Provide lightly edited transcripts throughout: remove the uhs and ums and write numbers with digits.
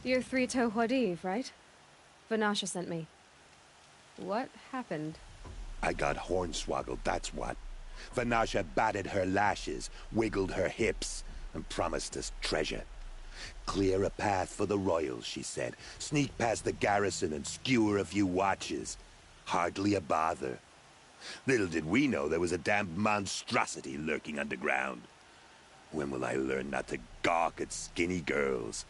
You're Three-Toe Huadiv, right? Vanasha sent me. What happened? I got hornswoggled, that's what. Vanasha batted her lashes, wiggled her hips, and promised us treasure. Clear a path for the royals, she said. Sneak past the garrison and skewer a few watches. Hardly a bother. Little did we know there was a damned monstrosity lurking underground. When will I learn not to gawk at skinny girls?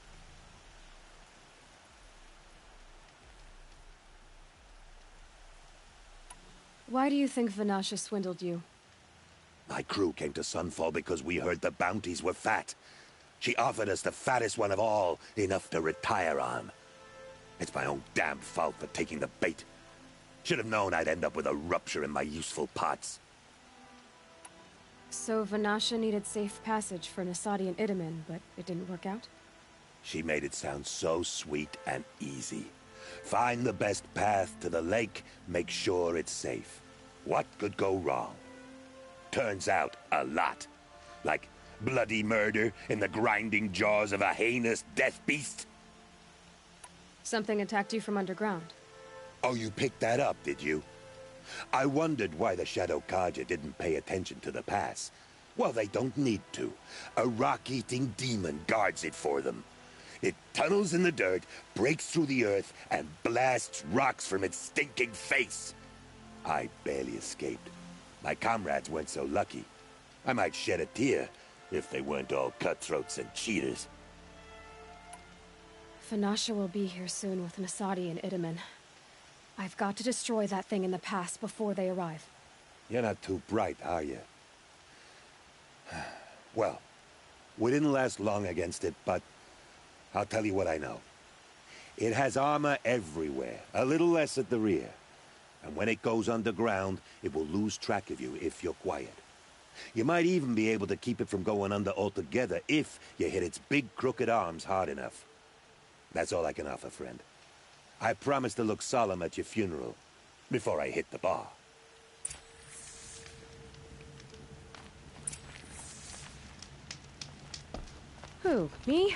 Why do you think Vanasha swindled you? My crew came to Sunfall because we heard the bounties were fat. She offered us the fattest one of all, enough to retire on. It's my own damn fault for taking the bait. Should have known I'd end up with a rupture in my useful parts. So Vanasha needed safe passage for Nasadi and Itamen, but it didn't work out? She made it sound so sweet and easy. Find the best path to the lake, make sure it's safe. What could go wrong? Turns out, a lot. Like bloody murder in the grinding jaws of a heinous death beast. Something attacked you from underground. Oh, you picked that up, did you? I wondered why the Shadow Kaja didn't pay attention to the pass. Well, they don't need to. A rock-eating demon guards it for them. It tunnels in the dirt, breaks through the earth, and blasts rocks from its stinking face. I barely escaped. My comrades weren't so lucky. I might shed a tear if they weren't all cutthroats and cheaters. Vanasha will be here soon with Nasadi and Itamen. I've got to destroy that thing in the pass before they arrive. You're not too bright, are you? Well, we didn't last long against it, but I'll tell you what I know. It has armor everywhere, a little less at the rear. And when it goes underground, it will lose track of you if you're quiet. You might even be able to keep it from going under altogether if you hit its big crooked arms hard enough. That's all I can offer, friend. I promise to look solemn at your funeral before I hit the bar. Who, me?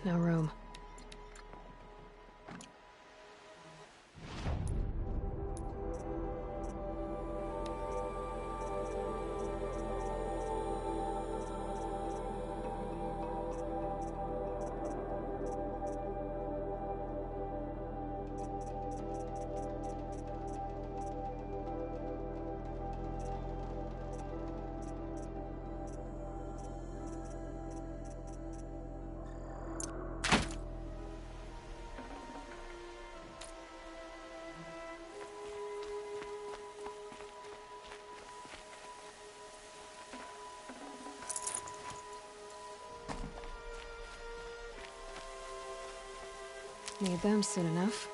No room. Need them soon enough.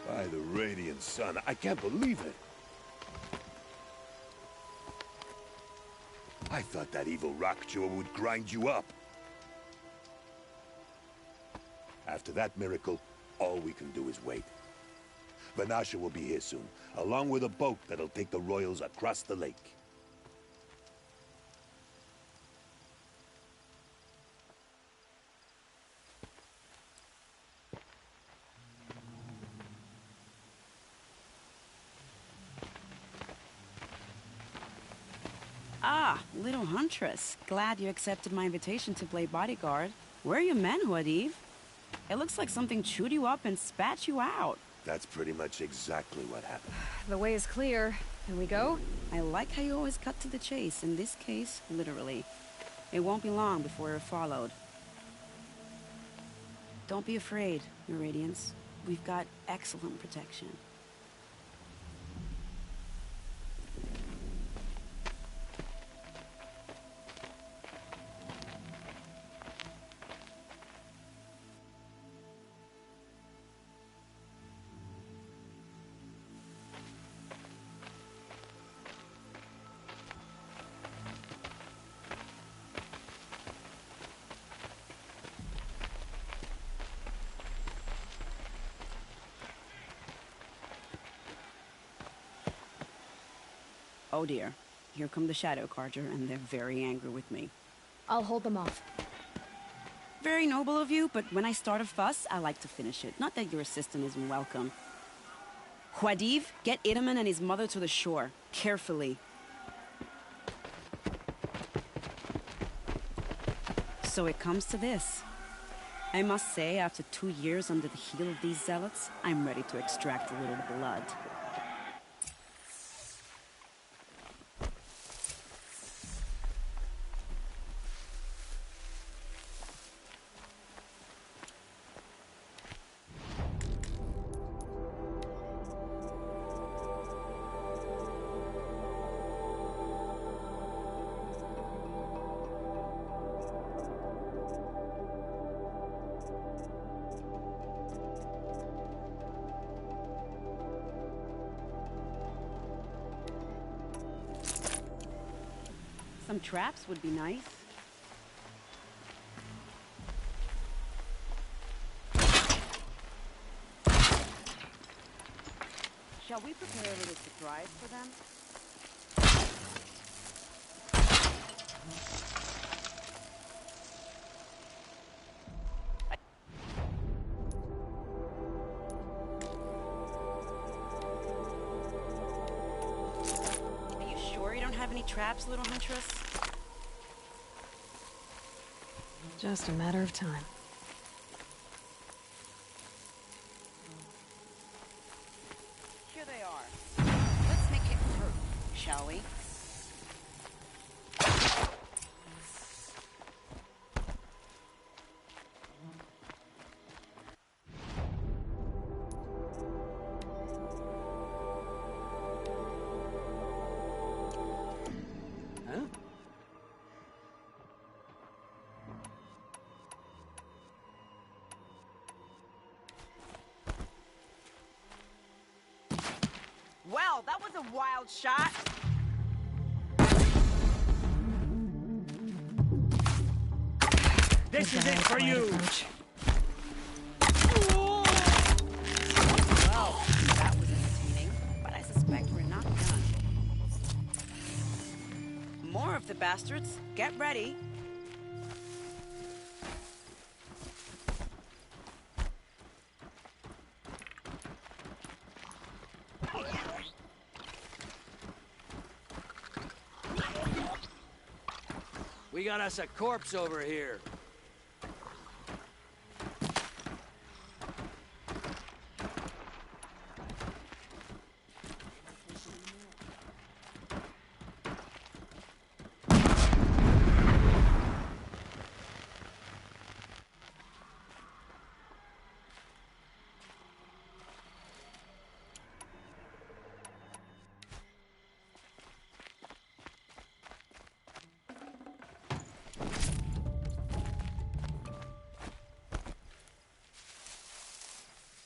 By the radiant sun, I can't believe it. I thought that evil rock jaw would grind you up. After that miracle, all we can do is wait. Vanasha will be here soon, along with a boat that'll take the royals across the lake. Ah, little huntress. Glad you accepted my invitation to play bodyguard. Where are your men, Huadiv? It looks like something chewed you up and spat you out. That's pretty much exactly what happened. The way is clear. Can we go? I like how you always cut to the chase. In this case, literally. It won't be long before we're followed. Don't be afraid, Your Radiance. We've got excellent protection. Oh dear. Here come the Shadow Carter, and they're very angry with me. I'll hold them off. Very noble of you, but when I start a fuss, I like to finish it. Not that your assistant isn't welcome. Huadiv, get Itaman and his mother to the shore. Carefully. So it comes to this. I must say, after 2 years under the heel of these zealots, I'm ready to extract a little blood. Some traps would be nice. Shall we prepare a little surprise for them? Are you sure you don't have any traps, little huntress? Just a matter of time. Here they are. Let's make it hurt, shall we? a wild shot. This is it for you! Well, that was entertaining, but I suspect we're not done. More of the bastards. Get ready. We got us a corpse over here.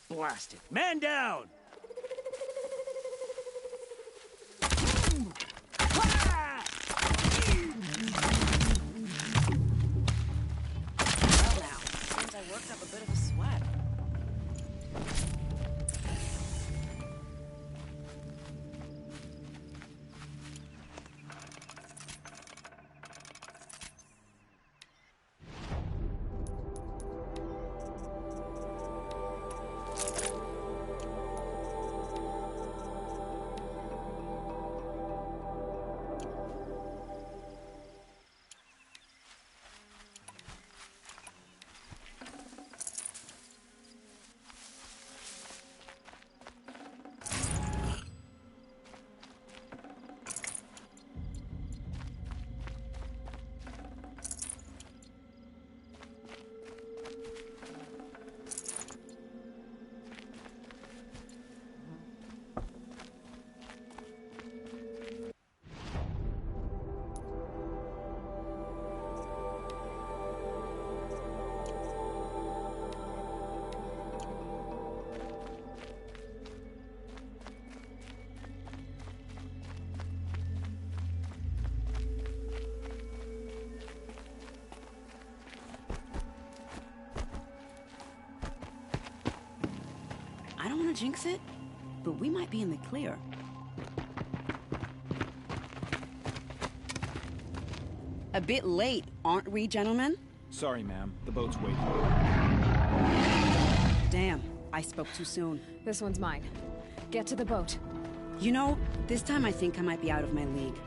Blast it. Man down! Well now, seems I worked up a bit of a sweat. I don't want to jinx it, but we might be in the clear. A bit late, aren't we, gentlemen? Sorry, ma'am. The boat's waiting. Damn, I spoke too soon. This one's mine. Get to the boat. You know, this time I think I might be out of my league.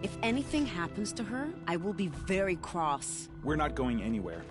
If anything happens to her, I will be very cross. We're not going anywhere.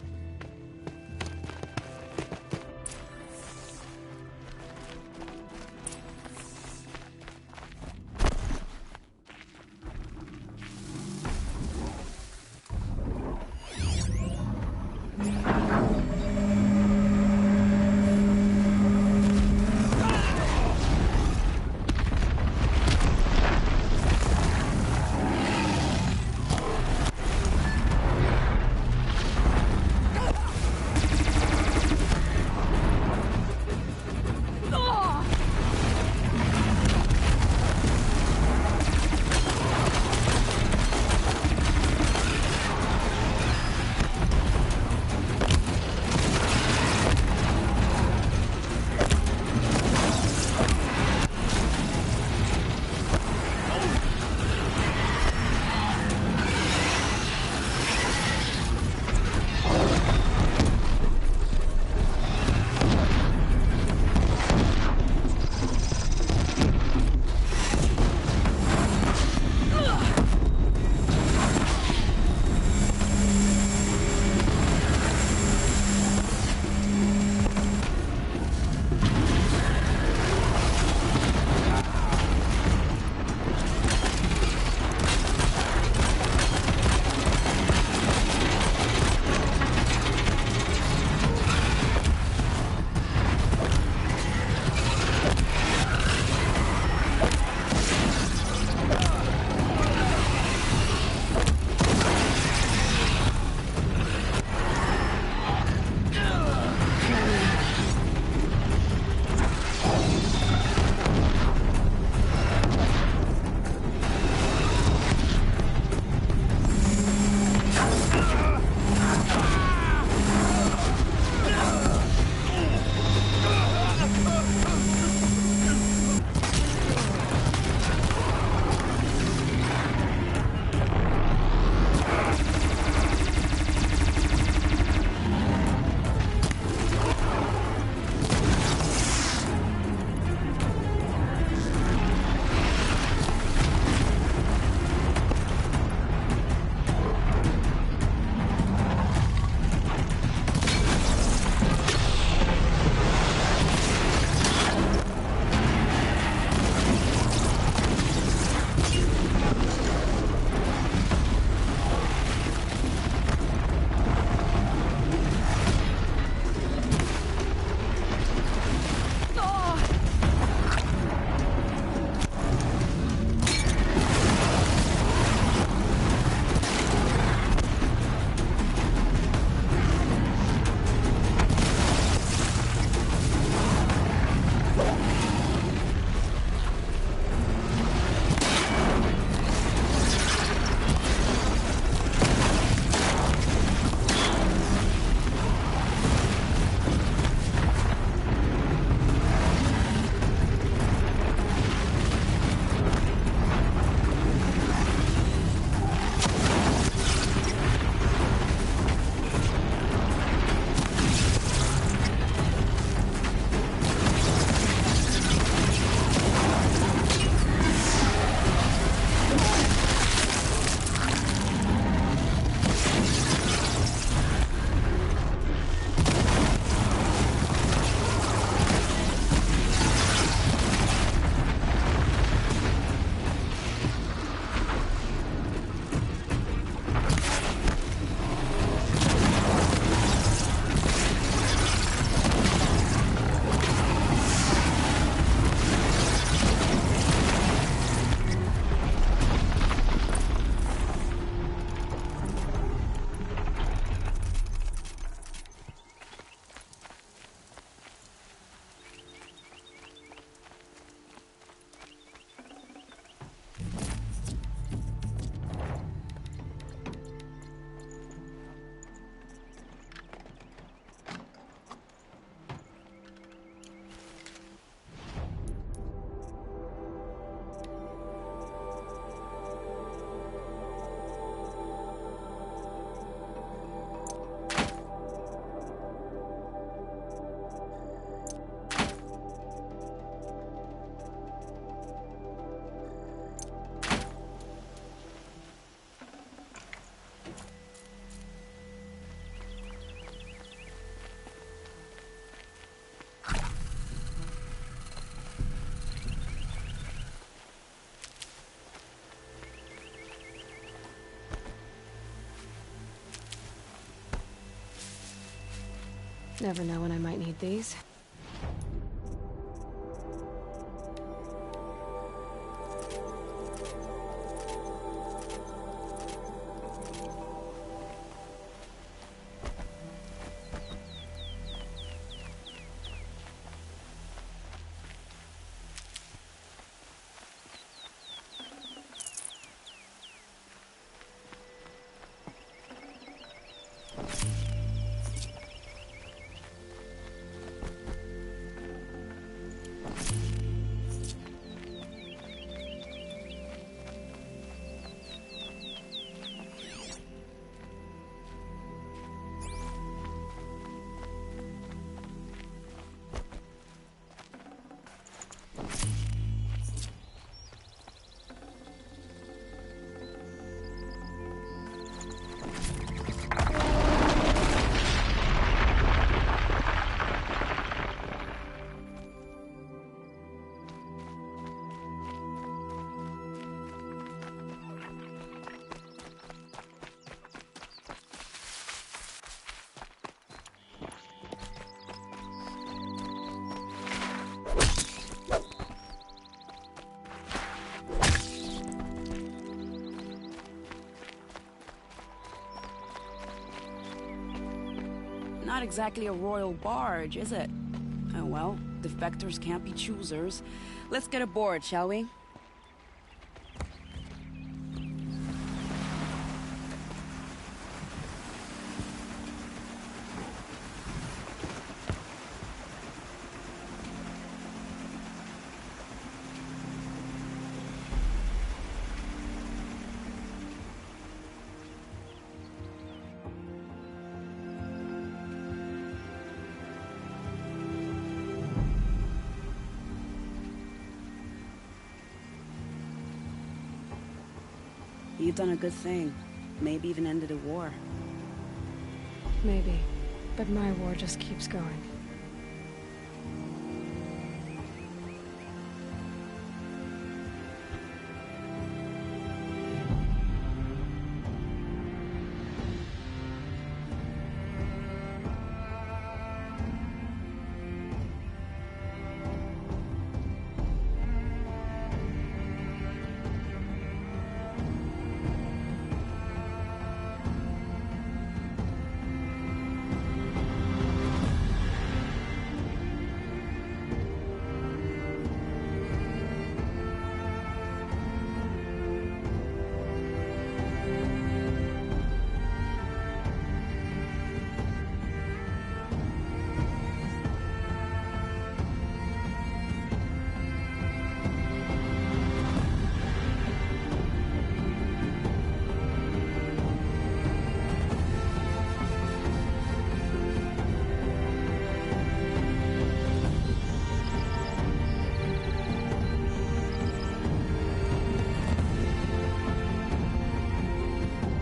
Never know when I might need these. Not exactly a royal barge, is it? Oh well, defectors can't be choosers. Let's get aboard, shall we? You've done a good thing. Maybe even ended a war. Maybe. But my war just keeps going.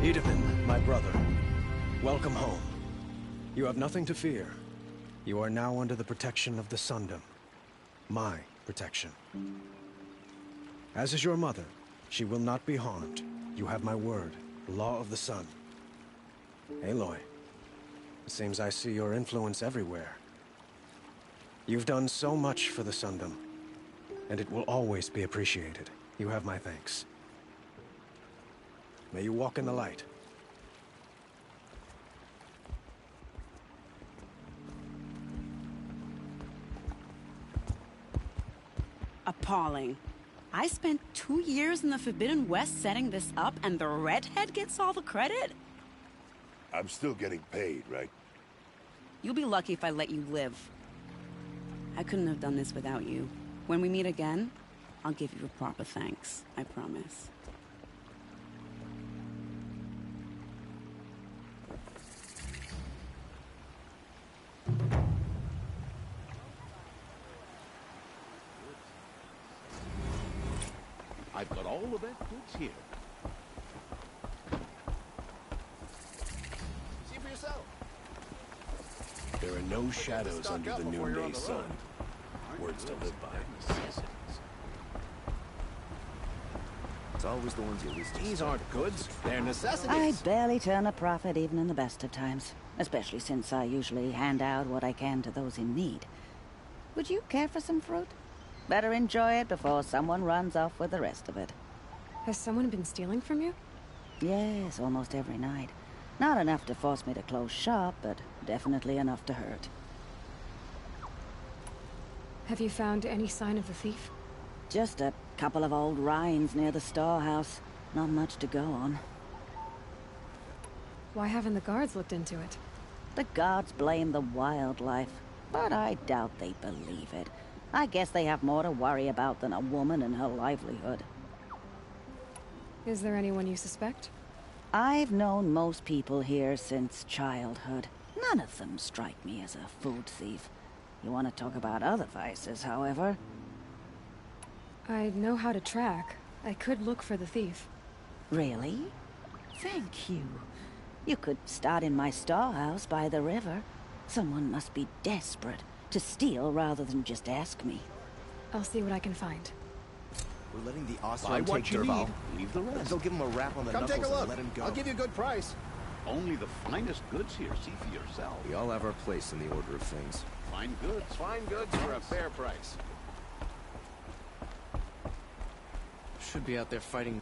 Edipin, my brother, welcome home. You have nothing to fear. You are now under the protection of the Sundom. My protection. As is your mother, she will not be harmed. You have my word, the law of the sun. Aloy, it seems I see your influence everywhere. You've done so much for the Sundom, and it will always be appreciated. You have my thanks. May you walk in the light. Appalling. I spent 2 years in the Forbidden West setting this up, and the redhead gets all the credit? I'm still getting paid, right? You'll be lucky if I let you live. I couldn't have done this without you. When we meet again, I'll give you a proper thanks. I promise. I've got all of that goods here. See for yourself. There are no shadows under the noonday sun. Words to live by. It's always the ones you least. These aren't goods. They're necessities. I barely turn a profit even in the best of times. especially since I usually hand out what I can to those in need. Would you care for some fruit? Better enjoy it before someone runs off with the rest of it. Has someone been stealing from you? Yes, almost every night. Not enough to force me to close shop, but definitely enough to hurt. Have you found any sign of the thief? Just a couple of old rinds near the storehouse. Not much to go on. Why haven't the guards looked into it? The guards blame the wildlife, but I doubt they believe it. I guess they have more to worry about than a woman and her livelihood. Is there anyone you suspect? I've known most people here since childhood. None of them strike me as a food thief. You want to talk about other vices, however? I know how to track. I could look for the thief. Really? Thank you. You could start in my storehouse by the river. Someone must be desperate to steal rather than just ask me. I'll see what I can find. We're letting the Buy Ostrom what take you Derval. need. Leave the rest. They'll give him a rap on the Come knuckles take a look. and let him go. I'll give you a good price. Only the finest goods here. See for yourself. We all have our place in the order of things. Fine goods. Fine goods for a fair price. Should be out there fighting.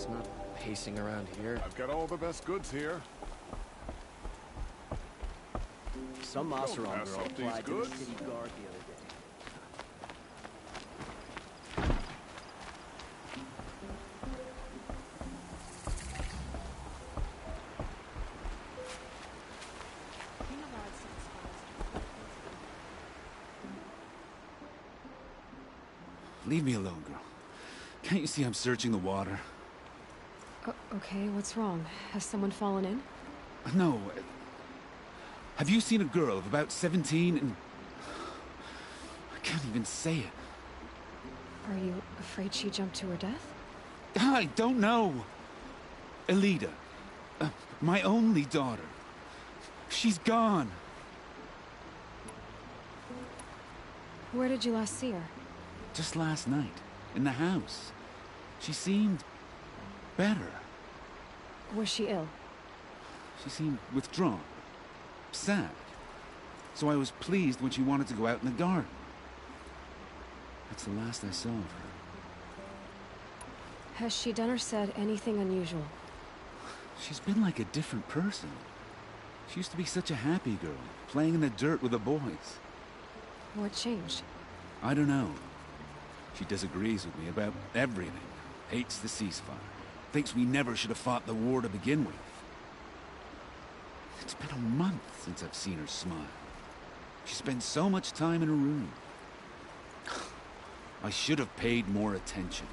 It's not pacing around here. I've got all the best goods here. Some Don't Oseram pass girl up these applied to the goods. city guard the other day. Leave me alone, girl. Can't you see I'm searching the water? Okay, what's wrong? Has someone fallen in? No. Have you seen a girl of about 17 and... I can't even say it. Are you afraid she jumped to her death? I don't know. Elida. My only daughter. She's gone. Where did you last see her? Just last night. In the house. She seemed... better. Was she ill? She seemed withdrawn. Sad. So I was pleased when she wanted to go out in the garden. That's the last I saw of her. Has she done or said anything unusual? She's been like a different person. She used to be such a happy girl, playing in the dirt with the boys. What changed? I don't know. She disagrees with me about everything. Hates the ceasefire. Thinks we never should have fought the war to begin with. It's been a month since I've seen her smile. She spends so much time in her room. I should have paid more attention.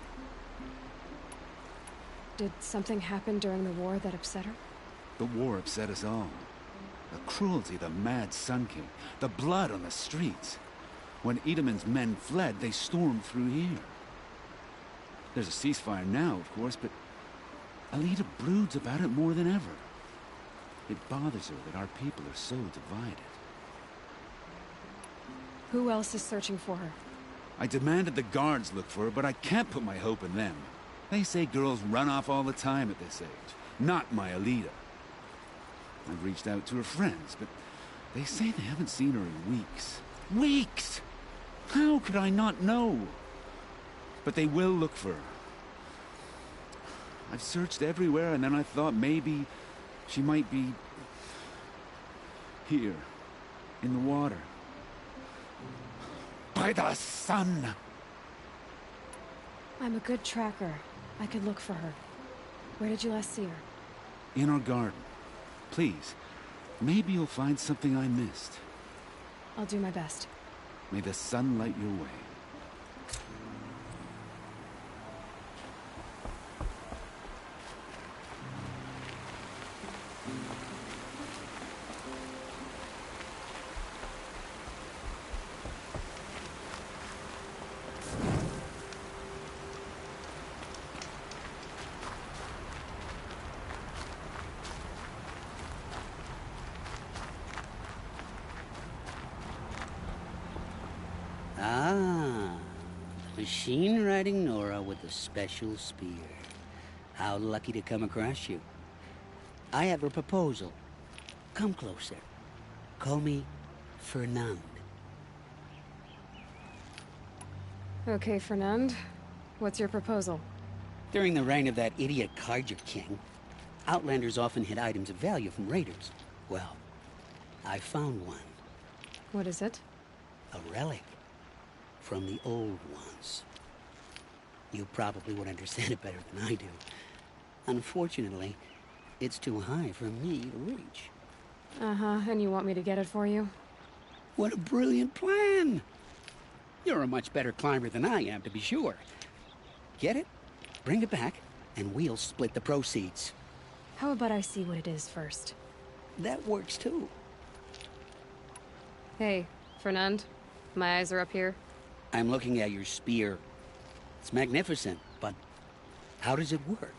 Did something happen during the war that upset her? The war upset us all. The cruelty of the mad Sun King. The blood on the streets. When Edelman's men fled, they stormed through here. There's a ceasefire now, of course, but Alita broods about it more than ever. It bothers her that our people are so divided. Who else is searching for her? I demanded the guards look for her, but I can't put my hope in them. They say girls run off all the time at this age. Not my Alita. I've reached out to her friends, but they say they haven't seen her in weeks. Weeks! How could I not know? But they will look for her. I've searched everywhere, and then I thought maybe she might be here, in the water. By the sun! I'm a good tracker. I could look for her. Where did you last see her? In our garden. Please, maybe you'll find something I missed. I'll do my best. May the sun light your way. Ah, machine-riding Nora with a special spear. How lucky to come across you. I have a proposal. Come closer. Call me Fernand. Okay, Fernand. What's your proposal? During the reign of that idiot Kaiser King, Outlanders often hid items of value from raiders. Well, I found one. What is it? A relic. From the old ones. You probably would understand it better than I do. Unfortunately, it's too high for me to reach. Uh-huh, and you want me to get it for you? What a brilliant plan! You're a much better climber than I am, to be sure. Get it, bring it back, and we'll split the proceeds. How about I see what it is first? That works too. Hey, Fernand. My eyes are up here. I'm looking at your spear. It's magnificent, but how does it work?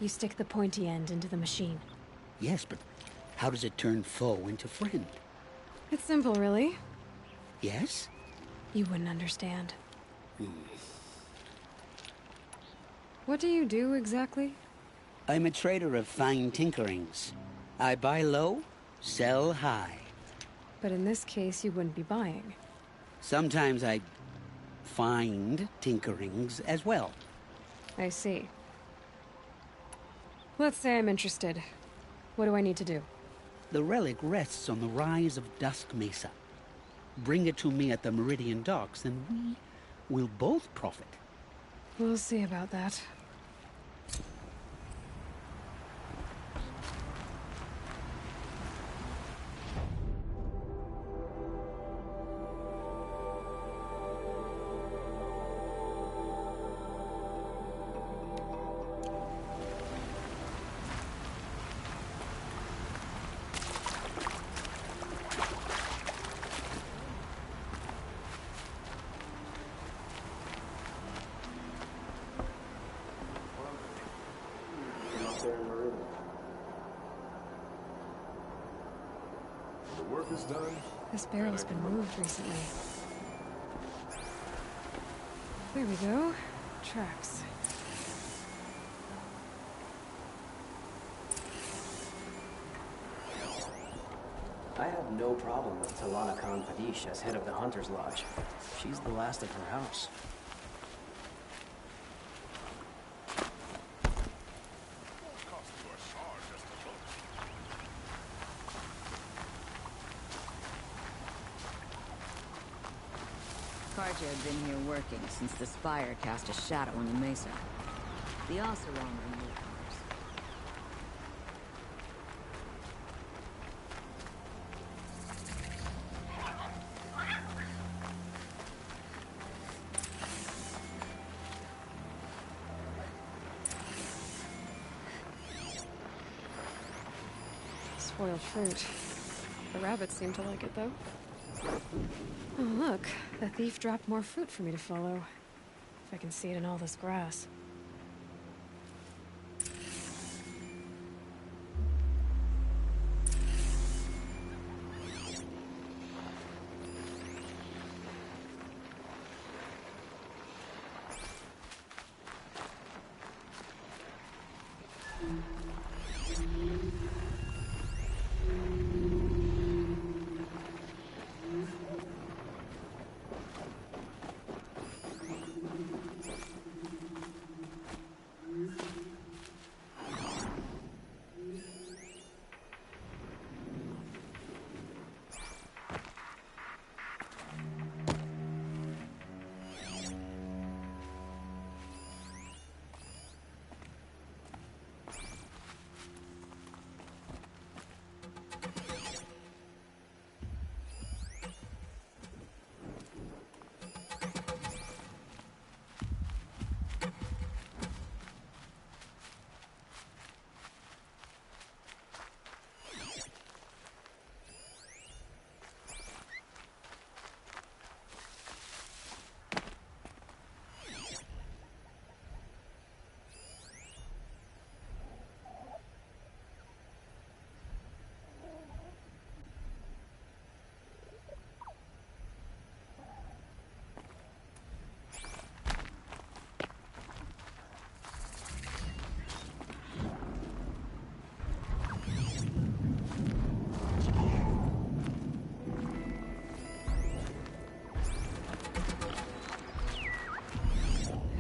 You stick the pointy end into the machine. Yes, but how does it turn foe into friend? It's simple, really. Yes? You wouldn't understand. What do you do, exactly? I'm a trader of fine tinkerings. I buy low, sell high. But in this case, you wouldn't be buying. Sometimes I find tinkerings as well. I see. Let's say I'm interested. What do I need to do? The relic rests on the rise of Dusk Mesa. Bring it to me at the Meridian Docks, and we will both profit. We'll see about that. The work is done. This barrel's been moved recently. There we go. Tracks. I have no problem with Talana Khan Padish as head of the Hunter's Lodge. She's the last of her house. Carja had been here working since the spire cast a shadow on the mesa. The Oseram are newcomers. Spoiled fruit. The rabbits seem to like it, though. Oh, look. The thief dropped more fruit for me to follow. If I can see it in all this grass.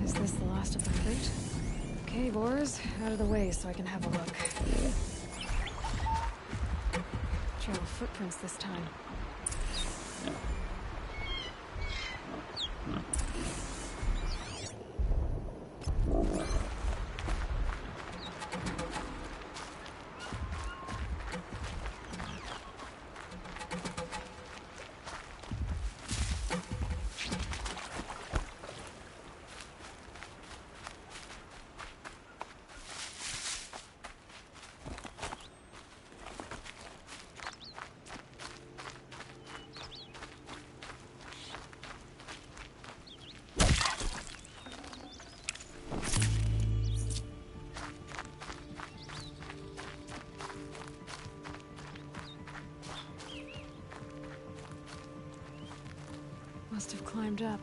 Is this the last of the fruit? Okay, boars, out of the way so I can have a look. Trail of footprints this time. Must have climbed up.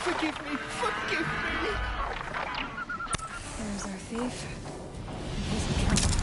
Forgive me! Forgive me! There's our thief. And he's in trouble.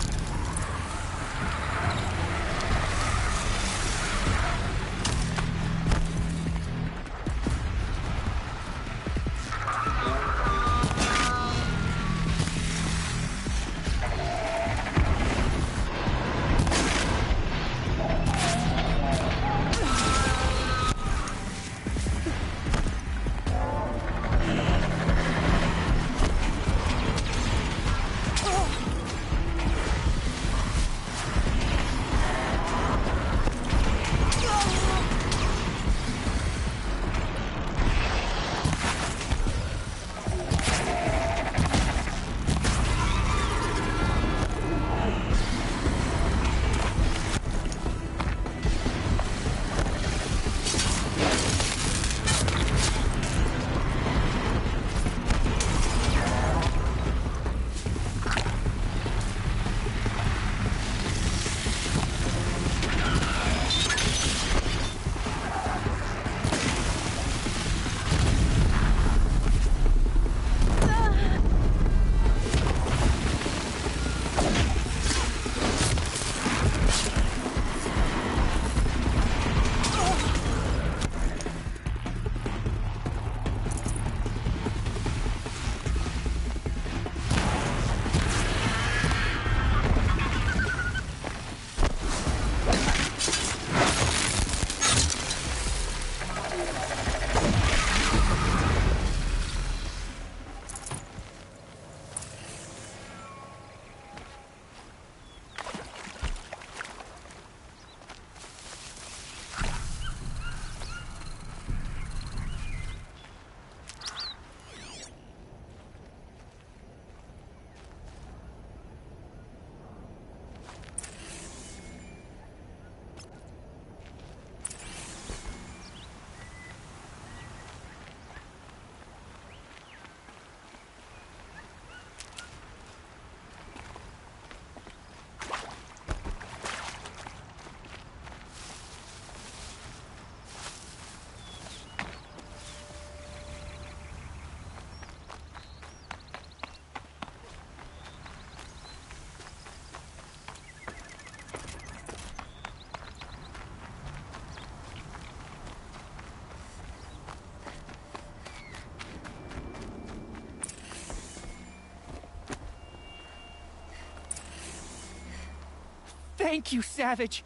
Thank you, Savage!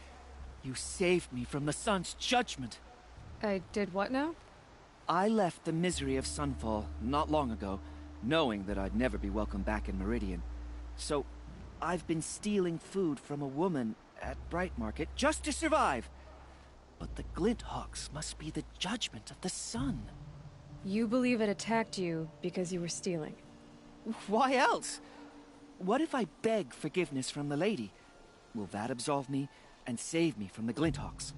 You saved me from the sun's judgment. I did what now? I left the misery of Sunfall not long ago, knowing that I'd never be welcome back in Meridian. So, I've been stealing food from a woman at Bright Market just to survive. But the Glinthawks must be the judgment of the sun. You believe it attacked you because you were stealing? Why else? What if I beg forgiveness from the lady? Will that absolve me and save me from the Glinthawks?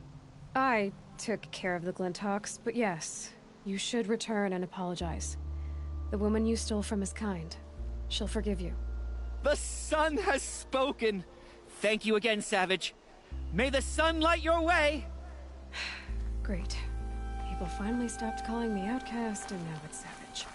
I took care of the Glinthawks, but yes, you should return and apologize. The woman you stole from is kind. She'll forgive you. The sun has spoken! Thank you again, Savage. May the sun light your way! Great. People finally stopped calling me outcast, and now it's Savage.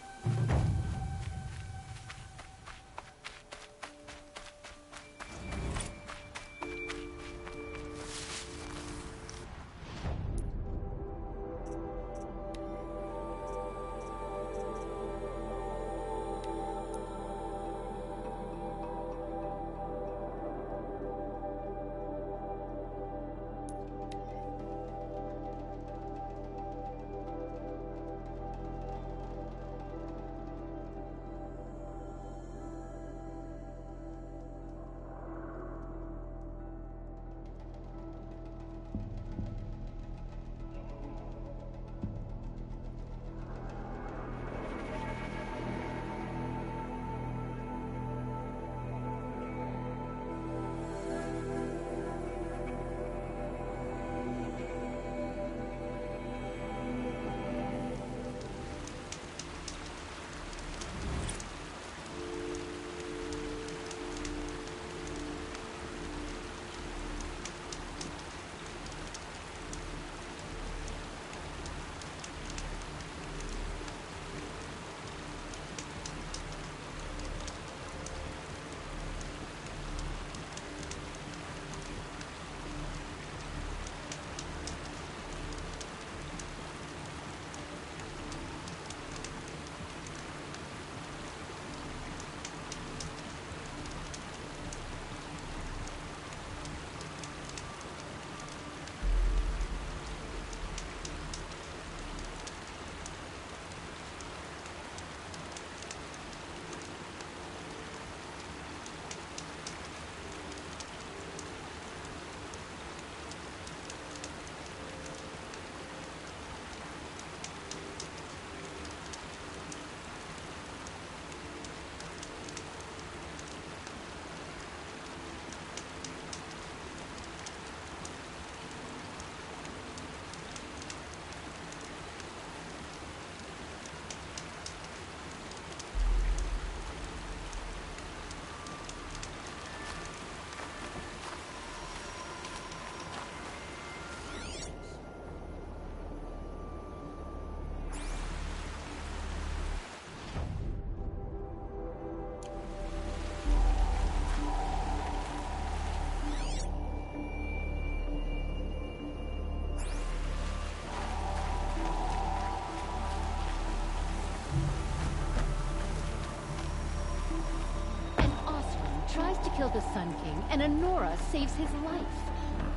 Tries to kill the Sun King, and Honora saves his life.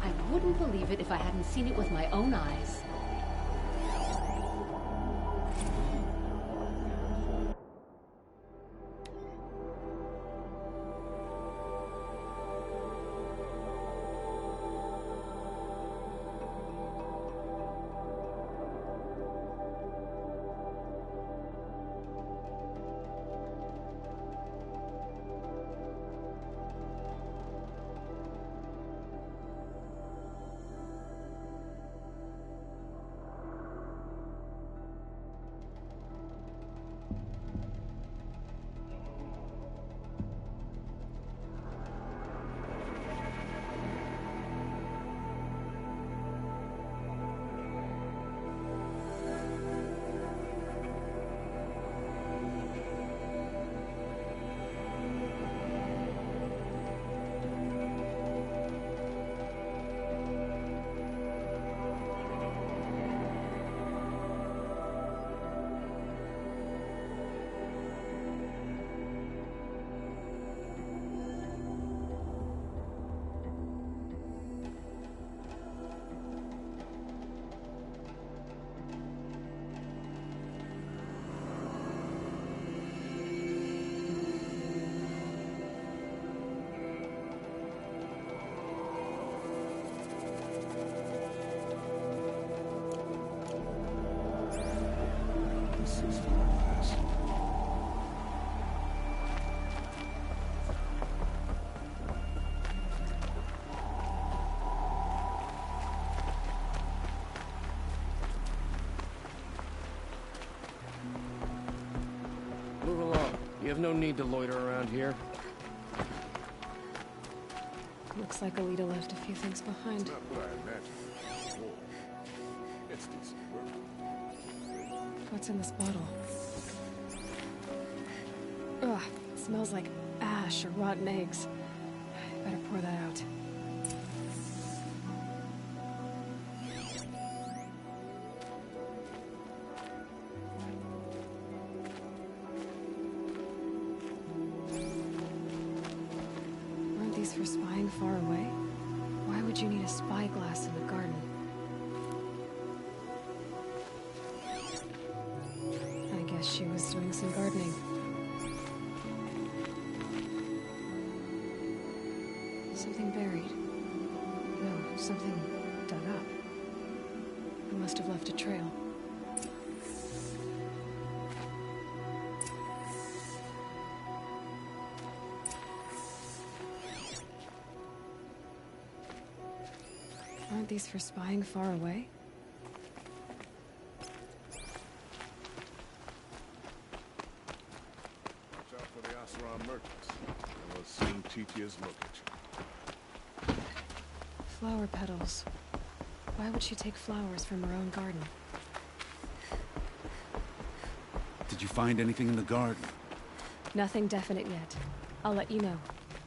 I wouldn't believe it if I hadn't seen it with my own eyes. pieces to like this. Move along. You have no need to loiter around here. Looks like Alita left a few things behind. Not what I imagined. War. It's decent work. What's in this bottle? Ugh, it smells like ash or rotten eggs. Better pour that out. Aren't these for spying far away? Why would you need a spyglass in the garden? I guess she was doing some gardening. Something buried. No, something dug up. I must have left a trail. Aren't these for spying far away? Watch out for the Asaran merchants. They'll assume Titia's luggage. Flower petals. Why would she take flowers from her own garden? Did you find anything in the garden? Nothing definite yet. I'll let you know.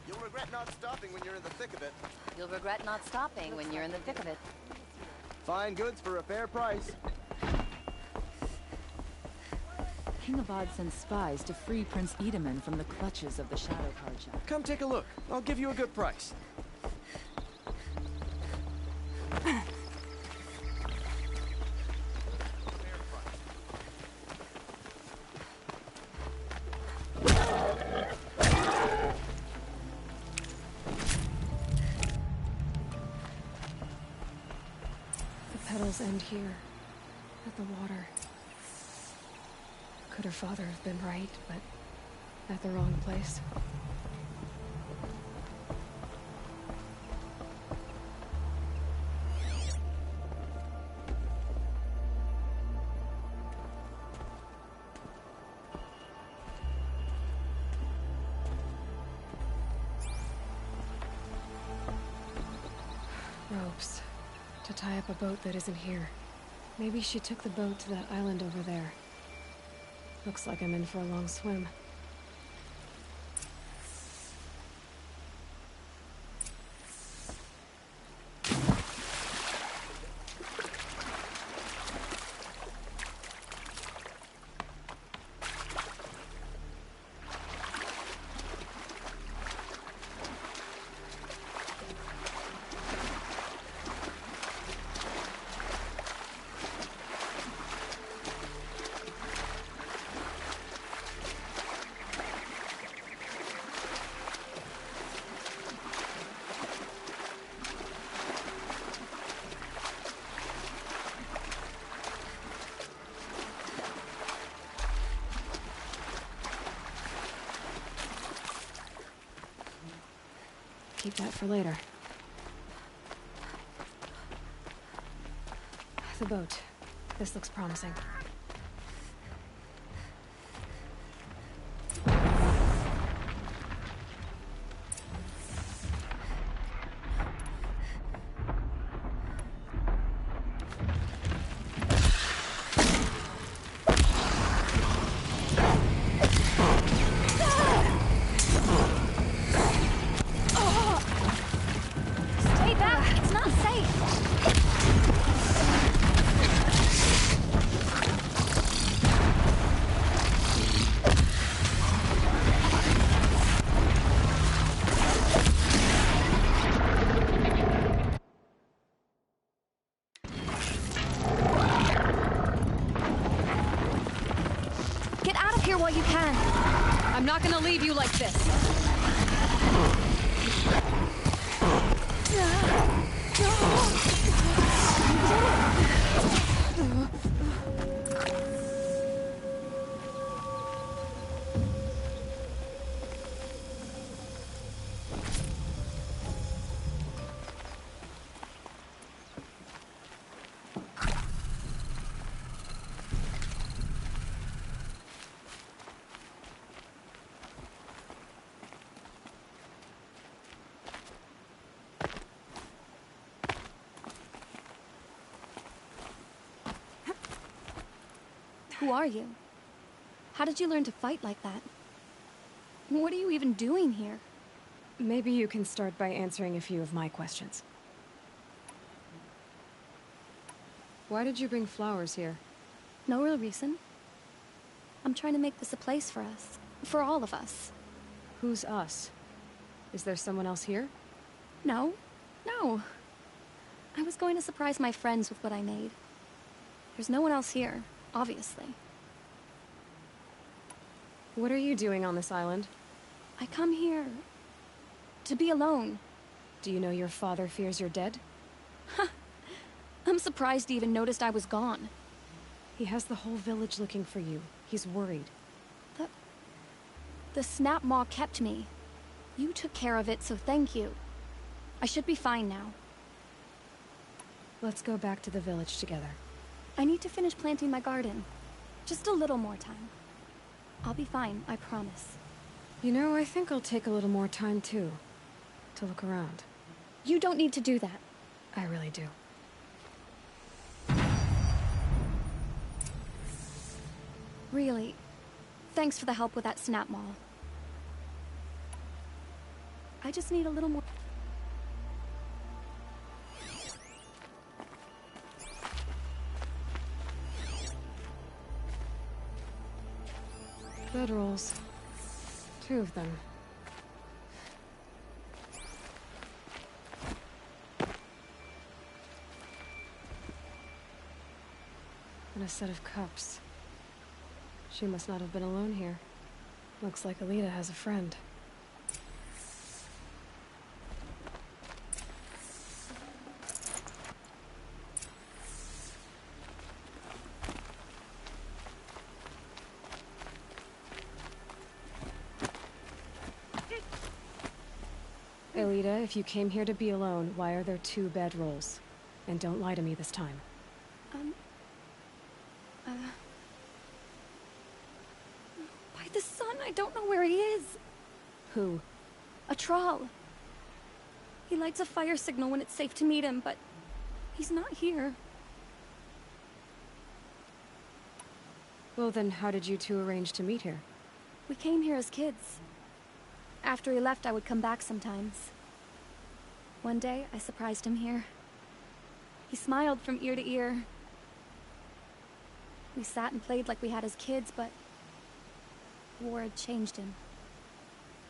You'll regret not stopping when you're in the thick of it. You'll regret not stopping when you're in the thick of it. Fine goods for a fair price. King Avad sends spies to free Prince Edaman from the clutches of the Shadow Carja. Come take a look. I'll give you a good price. End here, at the water. Could her father have been right, but at the wrong place? Ropes. To tie up a boat that isn't here. Maybe she took the boat to that island over there. Looks like I'm in for a long swim. Keep that for later. The boat. This looks promising. While you can. I'm not gonna leave you like this. Who are you? How did you learn to fight like that? What are you even doing here? Maybe you can start by answering a few of my questions. Why did you bring flowers here? No real reason. I'm trying to make this a place for us. For all of us. Who's us? Is there someone else here? No. No. I was going to surprise my friends with what I made. There's no one else here, obviously. What are you doing on this island? I come here to be alone. Do you know your father fears you're dead? Huh. I'm surprised he even noticed I was gone. He has the whole village looking for you. He's worried. The snap maw kept me. You took care of it, so thank you. I should be fine now. Let's go back to the village together. I need to finish planting my garden. Just a little more time. I'll be fine, I promise. You know, I think I'll take a little more time too. To look around. You don't need to do that. I really do. Really. Thanks for the help with that snap maw. I just need a little more... Bedrolls. 2 of them. And a set of cups. She must not have been alone here. Looks like Alita has a friend. Alita, if you came here to be alone, why are there 2 bedrolls? And don't lie to me this time. By the sun, I don't know where he is. Who? A troll. He lights a fire signal when it's safe to meet him, but he's not here. Well then, how did you 2 arrange to meet here? We came here as kids. After he left, I would come back sometimes. One day, I surprised him here. He smiled from ear to ear. We sat and played like we had as kids, but war had changed him.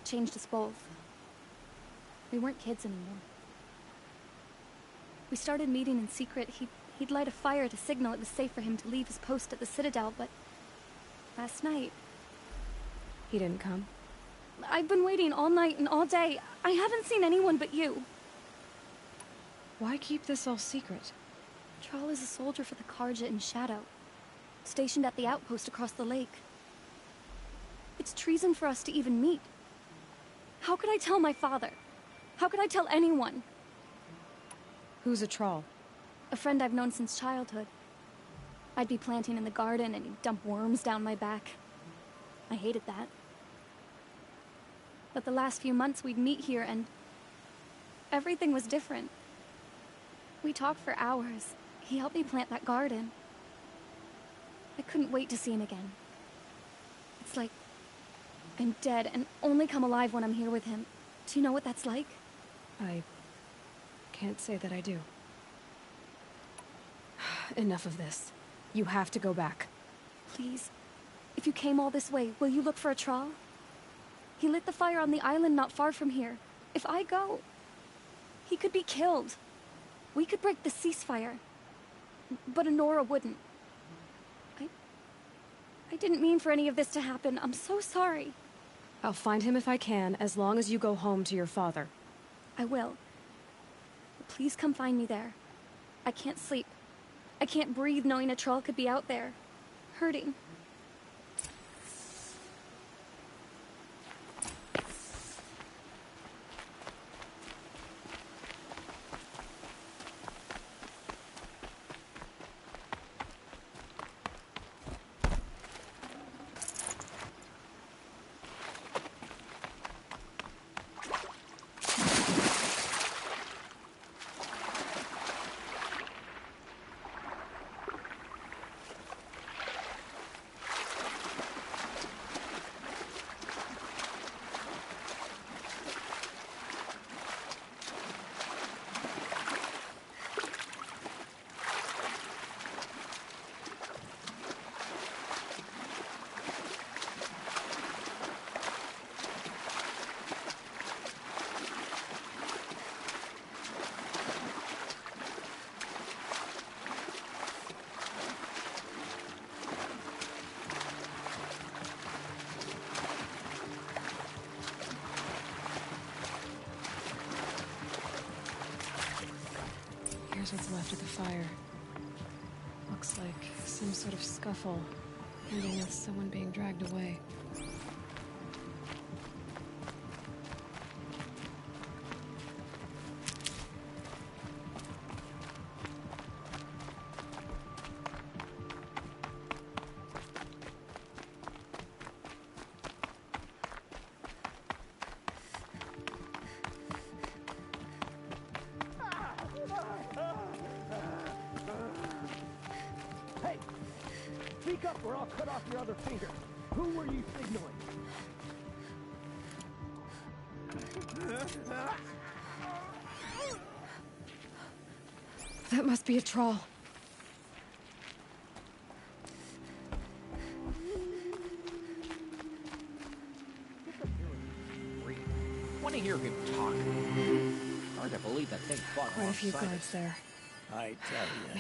Changed us both. We weren't kids anymore. We started meeting in secret. He'd light a fire to signal it was safe for him to leave his post at the Citadel, but last night... He didn't come? I've been waiting all night and all day. I haven't seen anyone but you. Why keep this all secret? Troll is a soldier for the Karja in Shadow, stationed at the outpost across the lake. It's treason for us to even meet. How could I tell my father? How could I tell anyone? Who's a troll? A friend I've known since childhood. I'd be planting in the garden and he'd dump worms down my back. I hated that. But the last few months we'd meet here and everything was different. We talked for hours. He helped me plant that garden. I couldn't wait to see him again. It's like I'm dead and only come alive when I'm here with him. Do you know what that's like? I can't say that I do. Enough of this. You have to go back. Please. If you came all this way, will you look for a troll? He lit the fire on the island not far from here. If I go, he could be killed. We could break the ceasefire. But Honora wouldn't. I didn't mean for any of this to happen. I'm so sorry. I'll find him if I can, as long as you go home to your father. I will. Please come find me there. I can't sleep. I can't breathe knowing a troll could be out there, hurting. after the fire. Looks like some sort of scuffle, ending with someone being dragged away. Hey! Speak up or I'll cut off your other finger. Who were you signaling? That must be a troll. Want to hear him talk? Hard to believe that thing fought Quite a few alongside guards us. there. I tell you.